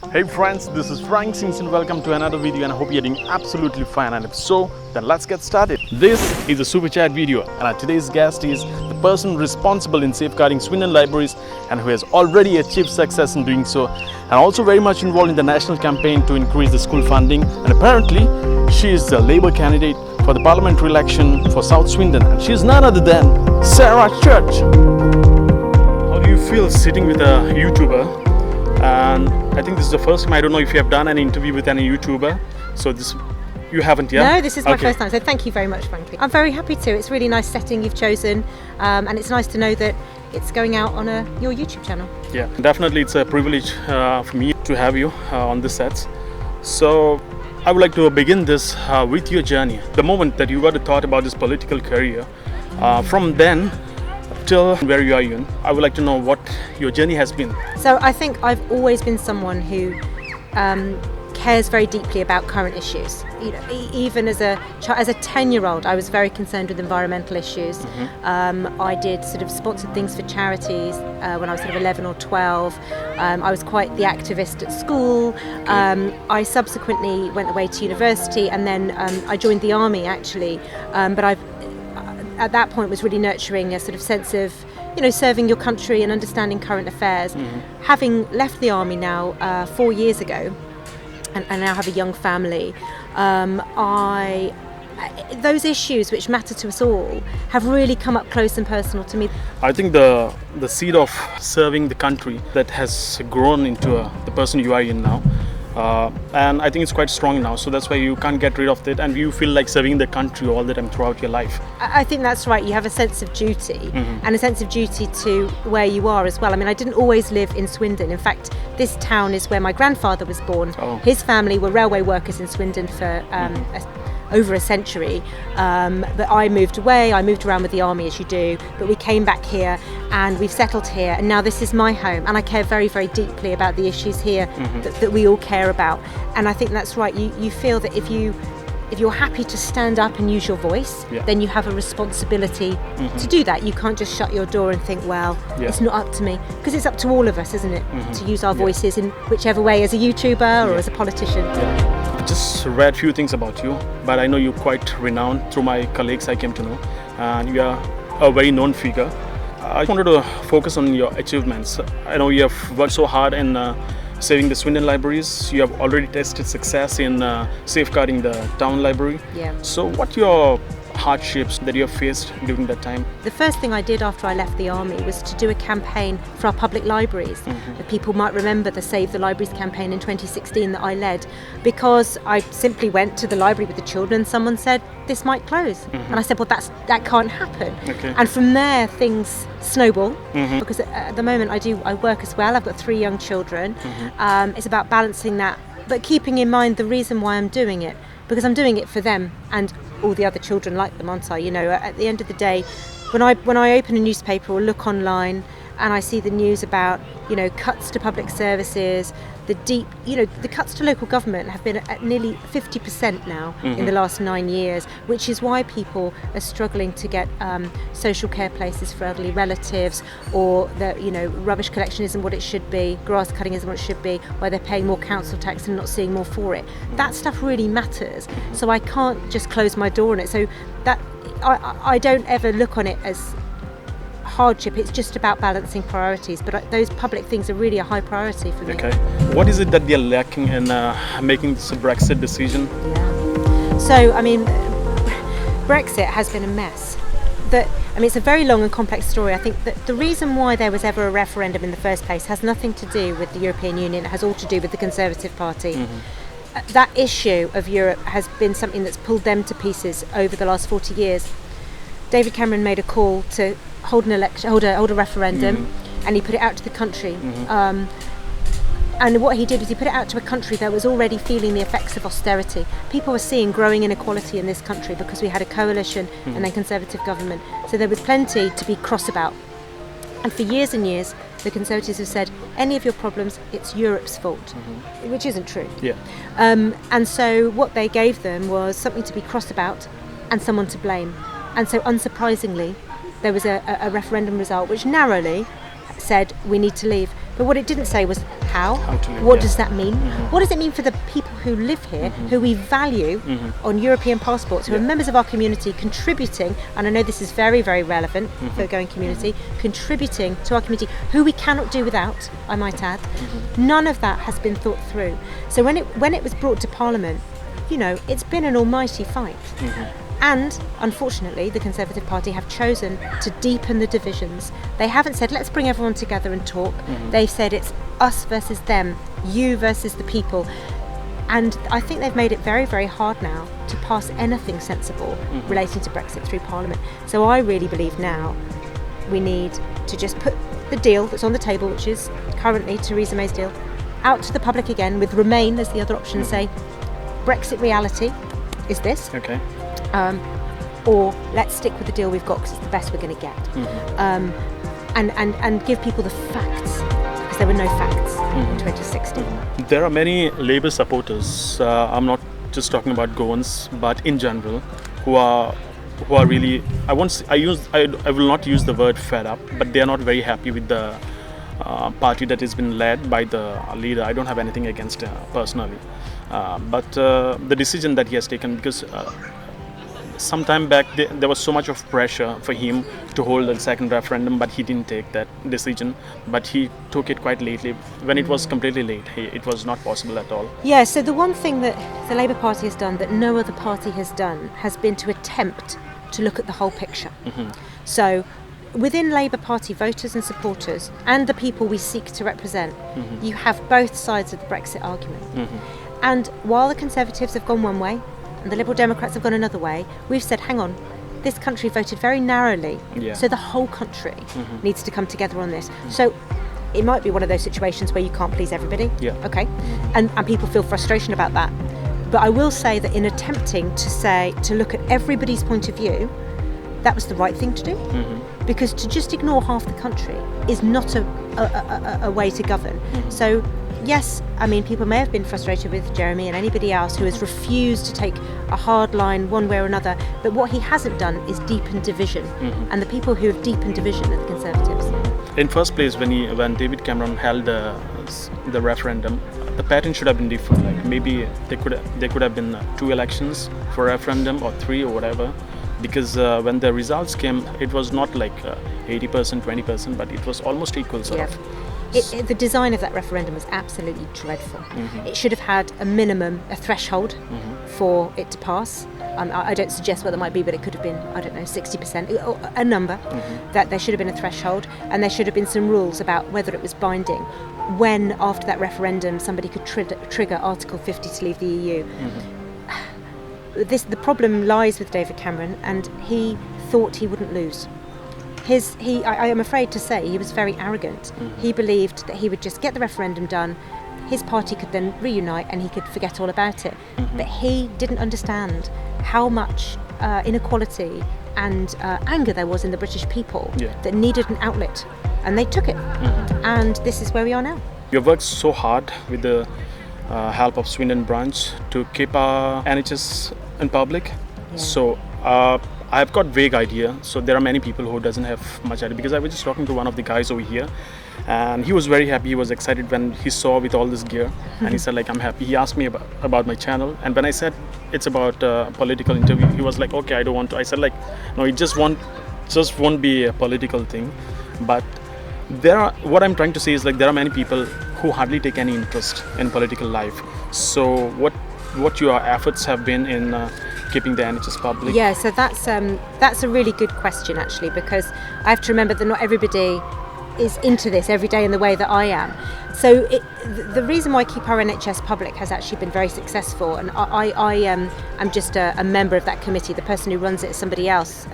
Hey friends, this is Frank Sings and welcome to another video, and I hope you're doing absolutely fine, and if so, then let's get started. This is a super chat video, and our today's guest is the person responsible in safeguarding Swindon libraries and who has already achieved success in doing so, and also very much involved in the national campaign to increase the school funding. And apparently she is the Labour candidate for the parliamentary election for South Swindon, and she is none other than Sarah Church. How do you feel sitting with a YouTuber? And I think this is the first time. I don't know if you have done an interview with any YouTuber. So this, you haven't yet? No, this is my first time. So thank you very much, Frankie. I'm very happy to. It's a really nice setting you've chosen, and it's nice to know that it's going out on your YouTube channel. Yeah, definitely, it's a privilege for me to have you on this set. So I would like to begin this with your journey. The moment that you got a thought about this political career, from then till where you are in, I would like to know what your journey has been. So I think I've always been someone who cares very deeply about current issues. You know, even as a 10-year-old, I was very concerned with environmental issues. I did sort of sponsored things for charities when I was sort of 11 or 12. I was quite the activist at school. I subsequently went away to university, and then I joined the army actually. But I've at that point was really nurturing a sort of sense of, you know, serving your country and understanding current affairs. Having left the army now 4 years ago, and now have a young family, those issues which matter to us all have really come up close and personal to me. I think the seed of serving the country that has grown into the person you are in now, and I think it's quite strong now, so that's why you can't get rid of it, and you feel like serving the country all the time throughout your life. I think that's right. You have a sense of duty, and a sense of duty to where you are as well. I mean, I didn't always live in Swindon. In fact, this town is where my grandfather was born. His family were railway workers in Swindon for over a century, but I moved away. I moved around with the army, as you do, but we came back here and we've settled here, and now this is my home, and I care very, very deeply about the issues here that we all care about. And I think that's right. You feel that if you're happy to stand up and use your voice, then you have a responsibility to do that. You can't just shut your door and think, well, it's not up to me, because it's up to all of us, isn't it, to use our voices in whichever way, as a YouTuber or as a politician. Just read few things about you, but I know you're quite renowned through my colleagues I came to know, and you are a very known figure. I wanted to focus on your achievements. I know you have worked so hard in saving the Swindon libraries. You have already tested success in safeguarding the town library. So what your hardships that you have faced during that time? The first thing I did after I left the army was to do a campaign for our public libraries. People might remember the Save the Libraries campaign in 2016 that I led, because I simply went to the library with the children. Someone said, this might close, and I said, well, that can't happen. And from there things snowball, because at the moment I work as well. I've got 3 young children. It's about balancing that, but keeping in mind the reason why I'm doing it, because I'm doing it for them and all the other children like them, aren't I? You know, at the end of the day, when I open a newspaper or look online and I see the news about, you know, cuts to public services, the cuts to local government have been at nearly 50% now in the last 9 years, which is why people are struggling to get social care places for elderly relatives, or that, you know, rubbish collection isn't what it should be, grass cutting isn't what it should be, where they're paying more council tax and not seeing more for it. That stuff really matters, so I can't just close my door on it. So that I don't ever look on it as hardship. It's just about balancing priorities, but those public things are really a high priority for me. What is it that they're lacking in making this Brexit decision? So, I mean, Brexit has been a mess. It's a very long and complex story. I think that the reason why there was ever a referendum in the first place has nothing to do with the European Union. It has all to do with the Conservative Party. That issue of Europe has been something that's pulled them to pieces over the last 40 years. David Cameron made a call to hold a referendum, and he put it out to the country. And what he did was he put it out to a country that was already feeling the effects of austerity. People were seeing growing inequality in this country because we had a coalition and then Conservative government. So there was plenty to be cross about. And for years and years, the Conservatives have said, any of your problems, it's Europe's fault, which isn't true. And so what they gave them was something to be cross about and someone to blame. And so unsurprisingly, there was a referendum result which narrowly said we need to leave. But what it didn't say was how to live, what yeah. does that mean? What does it mean for the people who live here, who we value on European passports, who are members of our community, contributing, and I know this is very, very relevant for the going community, contributing to our community, who we cannot do without, I might add. None of that has been thought through. So when it was brought to Parliament, you know, it's been an almighty fight. And unfortunately, the Conservative Party have chosen to deepen the divisions. They haven't said, let's bring everyone together and talk. They've said it's us versus them, you versus the people. And I think they've made it very, very hard now to pass anything sensible relating to Brexit through Parliament. So I really believe now we need to just put the deal that's on the table, which is currently Theresa May's deal, out to the public again, with Remain as the other option, say, Brexit reality is this. Okay. Or let's stick with the deal we've got because it's the best we're going to get. And give people the facts, because there were no facts in 2016. There are many Labour supporters, I'm not just talking about Goans, but in general, who are really, I will not use the word fed up, but they are not very happy with the party that has been led by the leader. I don't have anything against personally, but the decision that he has taken, because some time back there was so much of pressure for him to hold a second referendum, but he didn't take that decision, but he took it quite lately when it was completely late. It was not possible at all. Yeah, so the one thing that the Labour Party has done that no other party has done has been to attempt to look at the whole picture. So within Labour Party voters and supporters and the people we seek to represent, you have both sides of the Brexit argument. And while the Conservatives have gone one way and the Liberal Democrats have gone another way, we've said, hang on, this country voted very narrowly, so the whole country needs to come together on this. So it might be one of those situations where you can't please everybody, okay, and people feel frustration about that. But I will say that in attempting to look at everybody's point of view, that was the right thing to do, because to just ignore half the country is not a way to govern. So yes, I mean, people may have been frustrated with Jeremy and anybody else who has refused to take a hard line one way or another, but what he hasn't done is deepen division, and the people who have deepened division are the Conservatives. In first place, when David Cameron held the referendum, the pattern should have been different. Like maybe there could have been 2 elections for referendum, or 3 or whatever, because when the results came, it was not like 80%, 20%, but it was almost equal sort of. The design of that referendum was absolutely dreadful. It should have had a minimum, a threshold for it to pass. I don't suggest what that might be, but it could have been, I don't know, 60%, or a number, that there should have been a threshold, and there should have been some rules about whether it was binding, when after that referendum somebody could trigger Article 50 to leave the EU. The problem lies with David Cameron, and he thought he wouldn't lose. I am afraid to say he was very arrogant. He believed that he would just get the referendum done, his party could then reunite and he could forget all about it. But he didn't understand how much inequality and anger there was in the British people that needed an outlet, and they took it. And this is where we are now. You have worked so hard with the help of Swindon branch to keep our NHS in public. So I've got vague idea, so there are many people who doesn't have much idea, because I was just talking to one of the guys over here, and he was very happy. He was excited when he saw with all this gear, and he said like, I'm happy. He asked me about my channel, and when I said it's about a political interview, he was like, okay, I don't want to. I said like, no, it just won't be a political thing. But what I'm trying to say is like, there are many people who hardly take any interest in political life. So what your efforts have been in keeping the NHS public? Yeah, so that's a really good question actually, because I have to remember that not everybody is into this every day in the way that I am. So the reason why Keep Our NHS Public has actually been very successful, and I am just a member of that committee. The person who runs it is somebody else.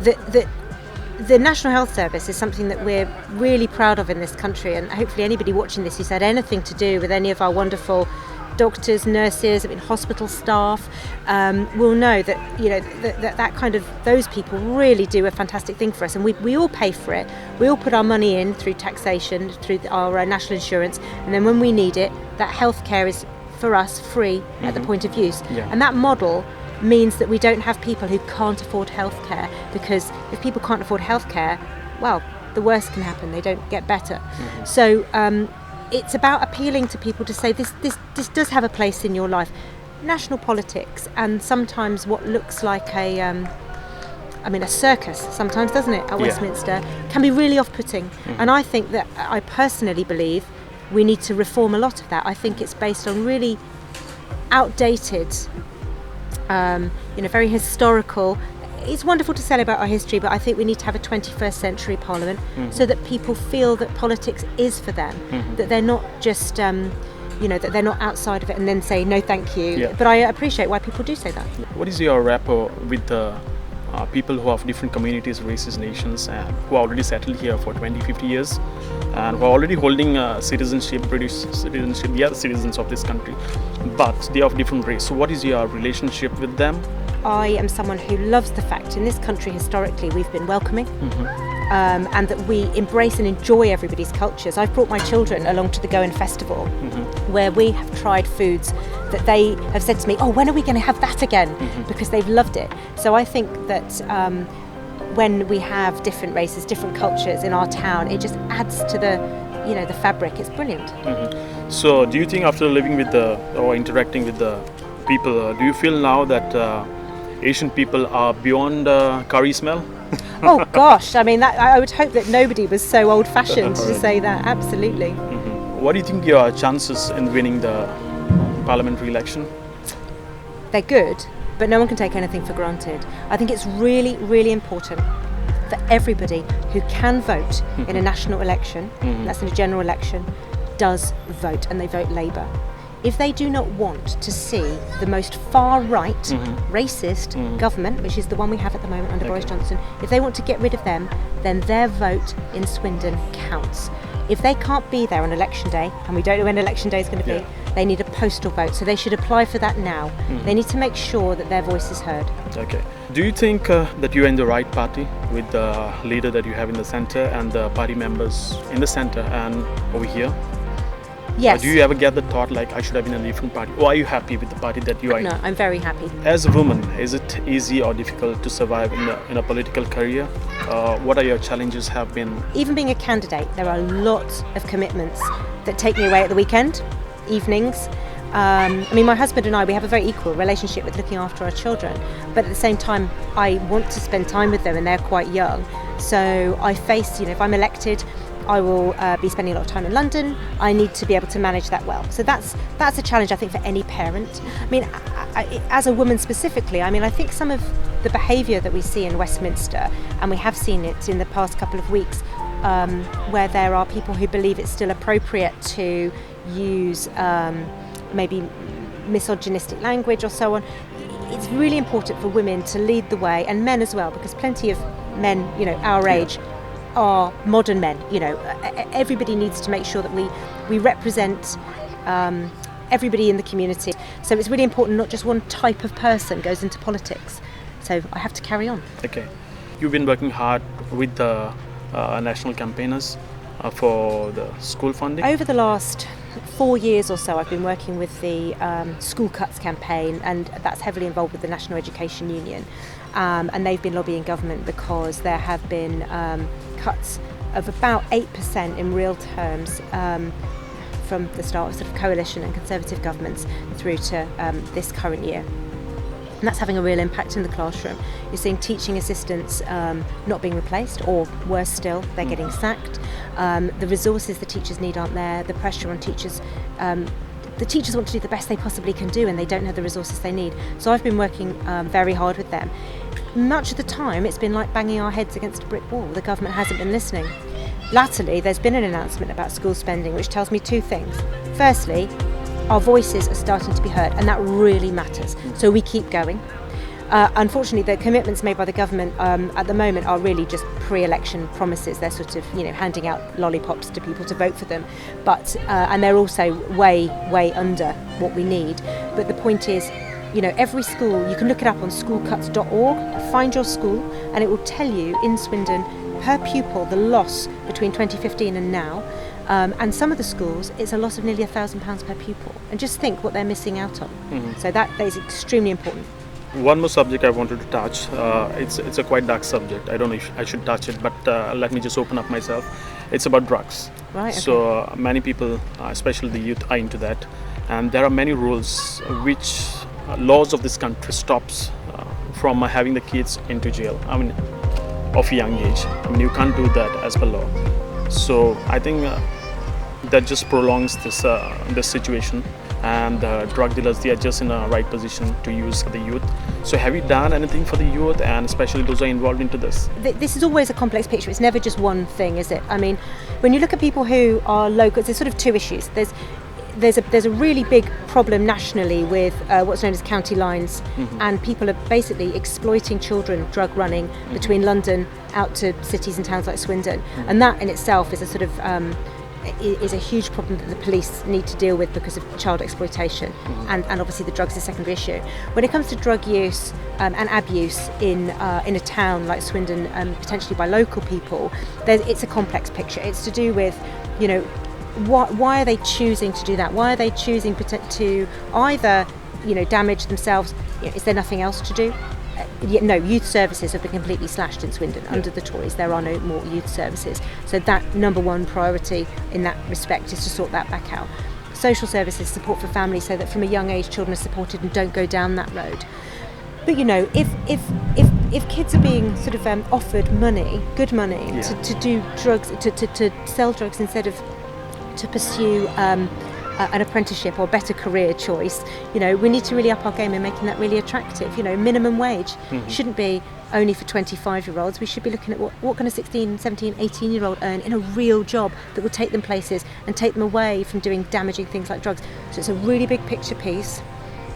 The National Health Service is something that we're really proud of in this country, and hopefully anybody watching this who's had anything to do with any of our wonderful doctors, nurses, hospital staff will know that that kind of, those people really do a fantastic thing for us, and we all pay for it. We all put our money in through taxation, through our national insurance, and then when we need it, that healthcare is for us free at the point of use. And that model means that we don't have people who can't afford healthcare, because if people can't afford healthcare, well, the worst can happen, they don't get better. So it's about appealing to people to say this does have a place in your life. National politics and sometimes what looks like a circus sometimes, doesn't it, at Westminster, can be really off-putting. And I think that, I personally believe, we need to reform a lot of that. I think it's based on really outdated, very historical. It's wonderful to celebrate our history, but I think we need to have a 21st century parliament so that people feel that politics is for them, that they're not just, that they're not outside of it and then say, no, thank you. Yeah. But I appreciate why people do say that. What is your rapport with the people who are of different communities, races, nations, and who are already settled here for 20, 50 years and who are already holding citizenship, British citizenship? They are the citizens of this country, but they are of different race. So what is your relationship with them? I am someone who loves the fact in this country historically we've been welcoming and that we embrace and enjoy everybody's cultures. I've brought my children along to the Goan Festival where we have tried foods that they have said to me, oh, when are we going to have that again? Because they've loved it. So I think that when we have different races, different cultures in our town, it just adds to the fabric. It's brilliant. So do you think after living with or interacting with the people, do you feel now that Asian people are beyond curry smell? Oh gosh, I would hope that nobody was so old-fashioned to say that. Absolutely. What do you think your chances in winning the parliamentary election? They're good, but no one can take anything for granted. I think it's really, really important for everybody who can vote in a national election, that's in a general election, does vote, and they vote Labour. If they do not want to see the most far-right, racist government, which is the one we have at the moment under Boris Johnson, if they want to get rid of them, then their vote in Swindon counts. If they can't be there on election day, and we don't know when election day is going to be, they need a postal vote, so they should apply for that now. They need to make sure that their voice is heard. Okay. Do you think that you are in the right party with the leader that you have in the centre and the party members in the centre and over here? Yes. Or do you ever get the thought like I should have been in a different party? Or are you happy with the party that you are in? No, I'm very happy. As a woman, is it easy or difficult to survive in a political career? What are your challenges have been? Even being a candidate, there are lots of commitments that take me away at the weekend, evenings. My husband and I, we have a very equal relationship with looking after our children, but at the same time, I want to spend time with them and they're quite young. So I face, if I'm elected, I will be spending a lot of time in London. I need to be able to manage that well. So that's a challenge, I think, for any parent. As a woman specifically, I think some of the behaviour that we see in Westminster, and we have seen it in the past couple of weeks, where there are people who believe it's still appropriate to use maybe misogynistic language or so on. It's really important for women to lead the way, and men as well, because plenty of men, our age, are modern men. Everybody needs to make sure that we represent everybody in the community. So it's really important not just one type of person goes into politics. So I have to carry on. Okay. You've been working hard with the national campaigners for the school funding? Over the last 4 years or so, I've been working with the School Cuts campaign, and that's heavily involved with the National Education Union. And they've been lobbying government because there have been cuts of about 8% in real terms from the start of sort of coalition and Conservative governments through to this current year. And that's having a real impact in the classroom. You're seeing teaching assistants not being replaced, or worse still, they're getting sacked. The resources the teachers need aren't there. The pressure on teachers, the teachers want to do the best they possibly can do and they don't have the resources they need. So I've been working very hard with them. Much of the time it's been like banging our heads against a brick wall. The government hasn't been listening. Latterly, there's been an announcement about school spending which tells me two things. Firstly, our voices are starting to be heard, and that really matters. So we keep going. Unfortunately, the commitments made by the government at the moment are really just pre-election promises. They're sort of, handing out lollipops to people to vote for them, but and they're also way under what we need. But the point is, every school, you can look it up on schoolcuts.org, find your school, and it will tell you in Swindon per pupil the loss between 2015 and now. And some of the schools, it's a loss of nearly £1,000 per pupil. And just think what they're missing out on. So that is extremely important. One more subject I wanted to touch. It's a quite dark subject. I don't know if I should touch it, but let me just open up myself. It's about drugs. Right. So many people, especially the youth, are into that, and there are many rules which laws of this country stops from having the kids into jail. I mean, of a young age. I mean, you can't do that as per law. So I think that just prolongs this situation, and drug dealers, they are just in a right position to use the youth. So have you done anything for the youth, and especially those who are involved into this? This is always a complex picture. It's never just one thing, is it? I mean, when you look at people who are local, there's sort of two issues. There's a really big problem nationally with what's known as county lines, and people are basically exploiting children drug running between London out to cities and towns like Swindon, and that in itself is a sort of is a huge problem that the police need to deal with because of child exploitation, and obviously the drugs is a secondary issue. When it comes to drug use and abuse in a town like Swindon, potentially by local people, it's a complex picture. It's to do with, you know, why are they choosing to do that? Why are they choosing to either, you know, damage themselves? You know, is there nothing else to do? No, youth services have been completely slashed in Swindon. Under the Tories, there are no more youth services. So that number one priority in that respect is to sort that back out. Social services, support for families, so that from a young age children are supported and don't go down that road. But you know, if kids are being sort of offered money, good money, to do drugs, to sell drugs instead of to pursue an apprenticeship or better career choice, you know, we need to really up our game in making that really attractive. You know, minimum wage shouldn't be only for 25-year-olds. We should be looking at what can a 16, 17, 18-year-old earn in a real job that will take them places and take them away from doing damaging things like drugs. So it's a really big picture piece.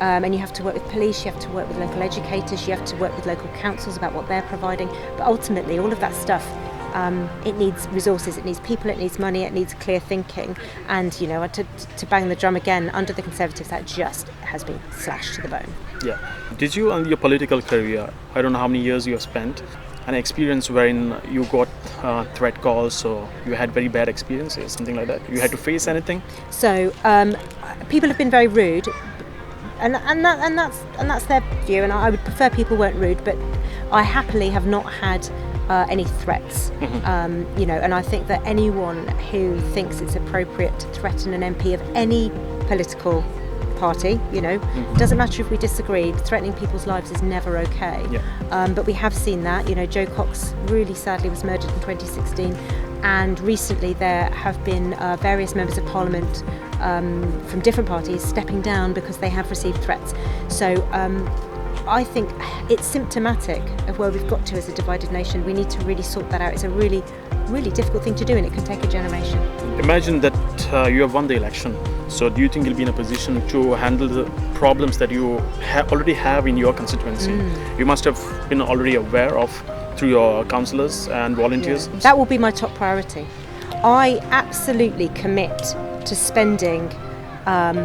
And you have to work with police, you have to work with local educators, you have to work with local councils about what they're providing. But ultimately, all of that stuff, it needs resources, it needs people, it needs money, it needs clear thinking. And, you know, to bang the drum again, under the Conservatives, that just has been slashed to the bone. Yeah. Did you, in your political career, I don't know how many years you have spent, an experience wherein you got threat calls, or you had very bad experiences, something like that? You had to face anything? So people have been very rude. And that's their view, and I would prefer people weren't rude, but I happily have not had any threats. You know, and I think that anyone who thinks it's appropriate to threaten an MP of any political party, you know, doesn't matter if we disagree, threatening people's lives is never okay. But we have seen that, you know, Joe Cox really sadly was murdered in 2016, and recently there have been various members of Parliament from different parties stepping down because they have received threats. So I think it's symptomatic of where we've got to as a divided nation. We need to really sort that out. It's a really, really difficult thing to do, and it can take a generation. Imagine that you have won the election. So do you think you'll be in a position to handle the problems that you already have in your constituency? You must have been already aware of through your councillors and volunteers. Yeah. That will be my top priority. I absolutely commit to spending, to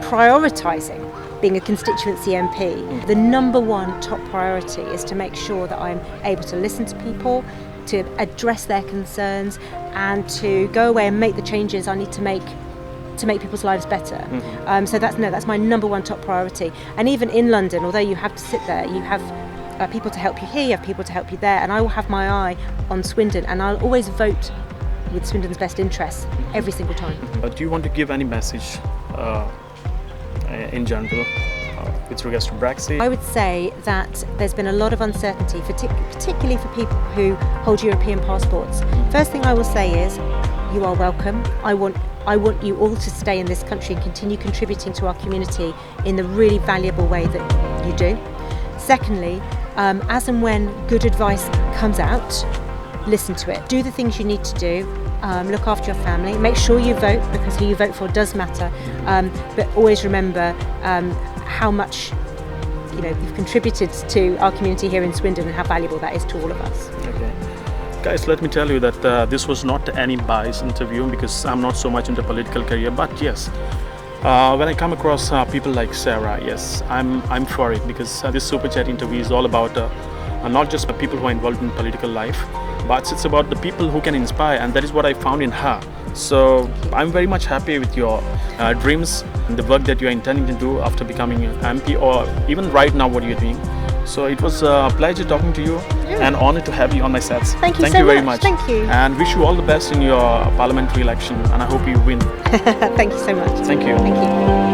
prioritising being a constituency MP. The number one top priority is to make sure that I'm able to listen to people, to address their concerns, and to go away and make the changes I need to make people's lives better. So that's my number one top priority. And even in London, although you have to sit there, you have people to help you here, you have people to help you there, and I will have my eye on Swindon, and I'll always vote with Swindon's best interests every single time. Do you want to give any message in general with regards to Brexit? I would say that there's been a lot of uncertainty, particularly for people who hold European passports. First thing I will say is, you are welcome. I want you all to stay in this country and continue contributing to our community in the really valuable way that you do. Secondly, as and when good advice comes out, listen to it. Do the things you need to do. Look after your family. Make sure you vote, because who you vote for does matter. But always remember how much you've contributed to our community here in Swindon and how valuable that is to all of us. Okay. Guys, let me tell you that this was not any biased interview, because I'm not so much into political career. But yes, when I come across people like Sarah, yes, I'm for it, because this Super Chat interview is all about not just the people who are involved in political life, but it's about the people who can inspire, and that is what I found in her. So I'm very much happy with your dreams and the work that you are intending to do after becoming an MP, or even right now what you're doing. So it was a pleasure talking to you, Yeah. and honor to have you on my sets. Thank you so very much. much. Thank you. And wish you all the best in your parliamentary election, and I hope you win. Thank you so much. Thank you. Thank you.